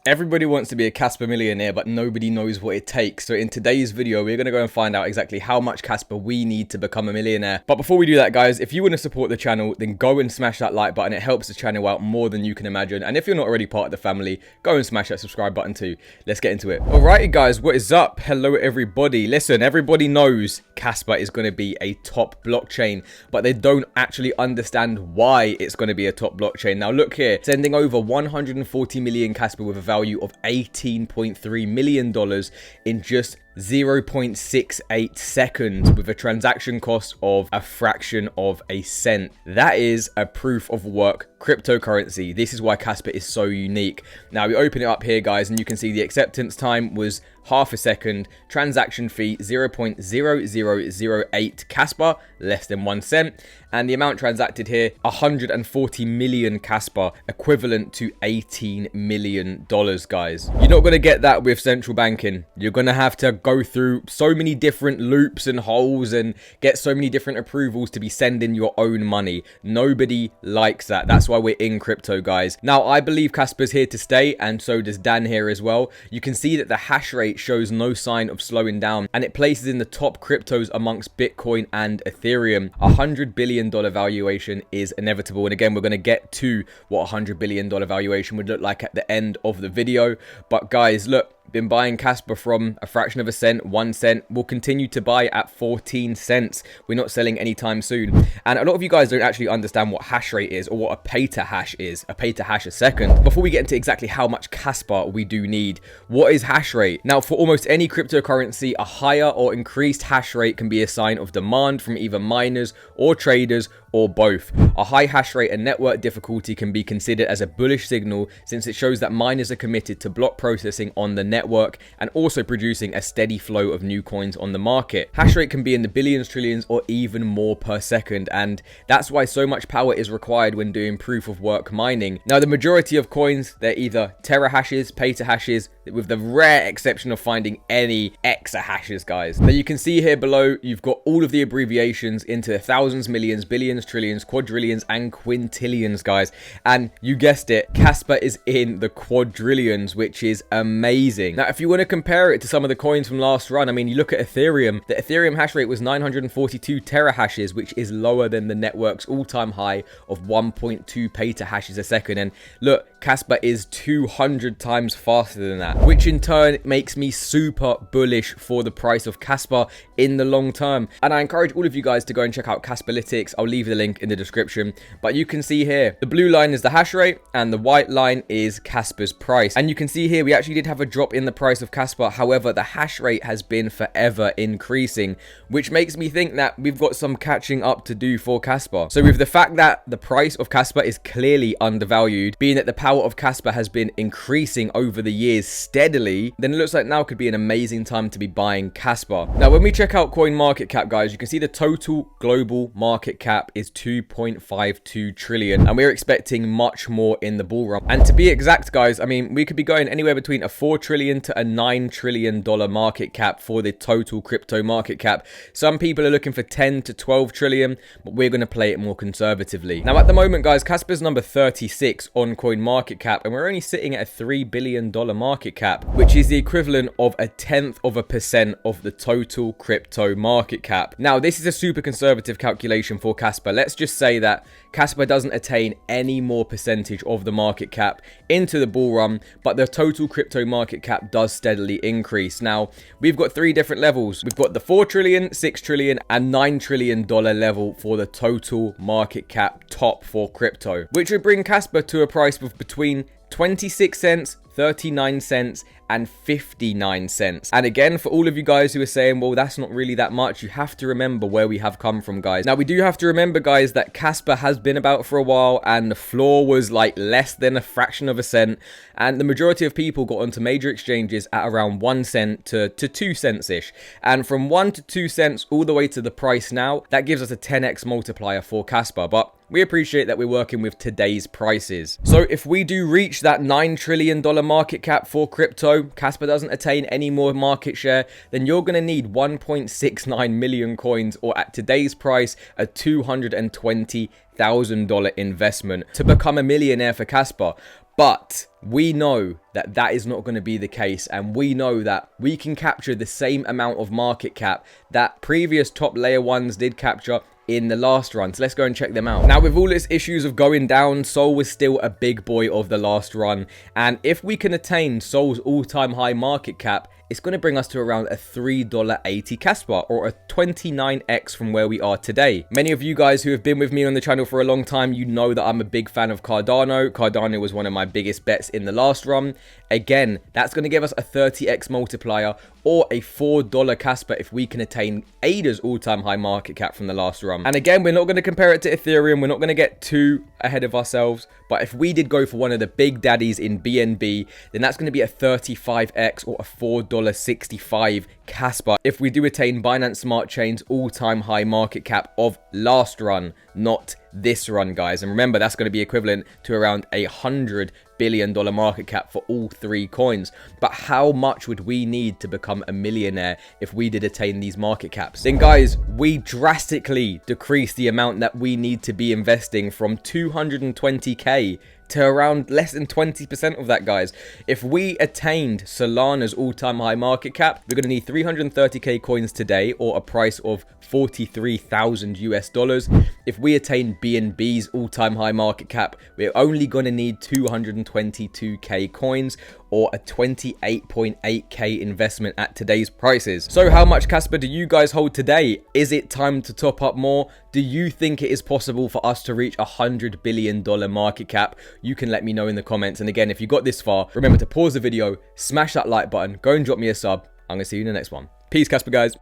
Everybody wants to be a Casper millionaire, but nobody knows what it takes. So in today's video, we're going to go and find out exactly how much Casper we need to become a millionaire. But before we do that, guys, if you want to support the channel, then go and smash that like button. It helps the channel out more than you can imagine. And if you're not already part of the family, go and smash that subscribe button too. Let's get into it. Alrighty, guys, what is up? Hello, everybody. Listen, everybody knows Casper is going to be a top blockchain, but they don't actually understand why it's going to be a top blockchain. Now, look here, sending over 140 million Casper with a value of $18.3 million in just 0.68 seconds with a transaction cost of a fraction of a cent. That is a proof of work cryptocurrency. This is why Casper is so unique. Now we open it up here, guys, and you can see the acceptance time was half a second, transaction fee 0.0008 Casper, less than 1 cent, and the amount transacted here 140 million Casper, equivalent to $18 million, guys. You're not going to get that with central banking. You're going to have to go through so many different loops and holes and get so many different approvals to be sending your own money. Nobody likes that. That's why we're in crypto, guys. Now, I believe Casper's here to stay, and so does Dan here as well. You can see that the hash rate shows no sign of slowing down, and it places in the top cryptos amongst Bitcoin and Ethereum. $100 billion valuation is inevitable, and again, we're going to get to what $100 billion valuation would look like at the end of the video. But guys, look, been buying Casper from a fraction of a cent, 1 cent. We'll continue to buy at 14 cents. We're not selling anytime soon. And a lot of you guys don't actually understand what hash rate is, or what a petahash is. A petahash a second. Before we get into exactly how much Casper we do need, what is hash rate? Now, for almost any cryptocurrency, a higher or increased hash rate can be a sign of demand from either miners or traders, or both. A high hash rate and network difficulty can be considered as a bullish signal, since it shows that miners are committed to block processing on the network and also producing a steady flow of new coins on the market. Hash rate can be in the billions, trillions, or even more per second, and that's why so much power is required when doing proof of work mining. Now, the majority of coins, they're either terahashes, petahashes, with the rare exception of finding any exahashes, guys. Now, you can see here below, you've got all of the abbreviations into the thousands, millions, billions, trillions, quadrillions, and quintillions, guys. And you guessed it, Casper is in the quadrillions, which is amazing. Now, if you want to compare it to some of the coins from last run, I mean, you look at Ethereum. The Ethereum hash rate was 942 terahashes, which is lower than the network's all-time high of 1.2 petahashes a second. And look, Casper is 200 times faster than that, which in turn makes me super bullish for the price of Casper in the long term. And I encourage all of you guys to go and check out Casperlytics. I'll leave the link in the description. But you can see here, the blue line is the hash rate and the white line is Casper's price. And you can see here, we actually did have a drop in the price of Casper. However, the hash rate has been forever increasing, which makes me think that we've got some catching up to do for Casper. So with the fact that the price of Casper is clearly undervalued, being that the power of Casper has been increasing over the years steadily, then it looks like now could be an amazing time to be buying Casper. Now, when we check out coin market cap, guys, you can see the total global market cap is 2.52 trillion, and we're expecting much more in the bull run. And to be exact, guys, I mean, we could be going anywhere between a 4 trillion to a $9 trillion market cap for the total crypto market cap. Some people are looking for 10 to 12 trillion, but we're going to play it more conservatively. Now, at the moment, guys, Casper's number 36 on coin market cap, and we're only sitting at a $3 billion market cap, which is the equivalent of 0.1% of the total crypto market cap. Now, this is a super conservative calculation for Casper. Let's just say that Casper doesn't attain any more percentage of the market cap into the bull run, but the total crypto market cap does steadily increase. Now, we've got 3 different levels. We've got the 4 trillion, 6 trillion, and $9 trillion level for the total market cap top for crypto, which would bring Casper to a price of between 26 cents, 39 cents, and 59 cents. And again, for all of you guys who are saying, well, that's not really that much, you have to remember where we have come from, guys. Now, we do have to remember, guys, that Casper has been about for a while, and the floor was like less than a fraction of a cent, and the majority of people got onto major exchanges at around 1 cent to 2 cents-ish. And from 1 to 2 cents all the way to the price now, that gives us a 10x multiplier for Casper. But we appreciate that we're working with today's prices. So if we do reach that $9 trillion market cap for crypto, Casper doesn't attain any more market share, then you're going to need 1.69 million coins, or at today's price, a $220,000 investment to become a millionaire for Casper. But we know that that is not going to be the case, and we know that we can capture the same amount of market cap that previous top layer ones did capture in the last run. So let's go and check them out. Now, with all its issues of going down, Sol was still a big boy of the last run, and if we can attain Sol's all-time high market cap, it's going to bring us to around a $3.80 Kaspa, or a 29x from where we are today. Many of you guys who have been with me on the channel for a long time, you know that I'm a big fan of Cardano. Cardano was one of my biggest bets in the last run. Again, that's going to give us a 30x multiplier, or a $4 Kaspa if we can attain ADA's all-time high market cap from the last run. And again, we're not going to compare it to Ethereum. We're not going to get too ahead of ourselves. But if we did go for one of the big daddies in BNB, then that's going to be a 35x, or a $4.65 Kaspa if we do attain Binance Smart Chain's all-time high market cap of last run, not this run, guys. And remember, that's going to be equivalent to around $100 billion market cap for all three coins. But how much would we need to become a millionaire if we did attain these market caps? Then guys, we drastically decrease the amount that we need to be investing from 220k to around less than 20% of that, guys. If we attained Solana's all-time high market cap, we're going to need 330k coins today, or a price of 43,000 US dollars. If we attain BNB's all-time high market cap, we're only going to need 222k coins, or a 28.8k investment at today's prices. So how much Casper do you guys hold today? Is it time to top up more? Do you think it is possible for us to reach $100 billion market cap? You can let me know in the comments. And again, if you got this far, remember to pause the video, smash that like button, go and drop me a sub. I'm going to see you in the next one. Peace, Casper, guys.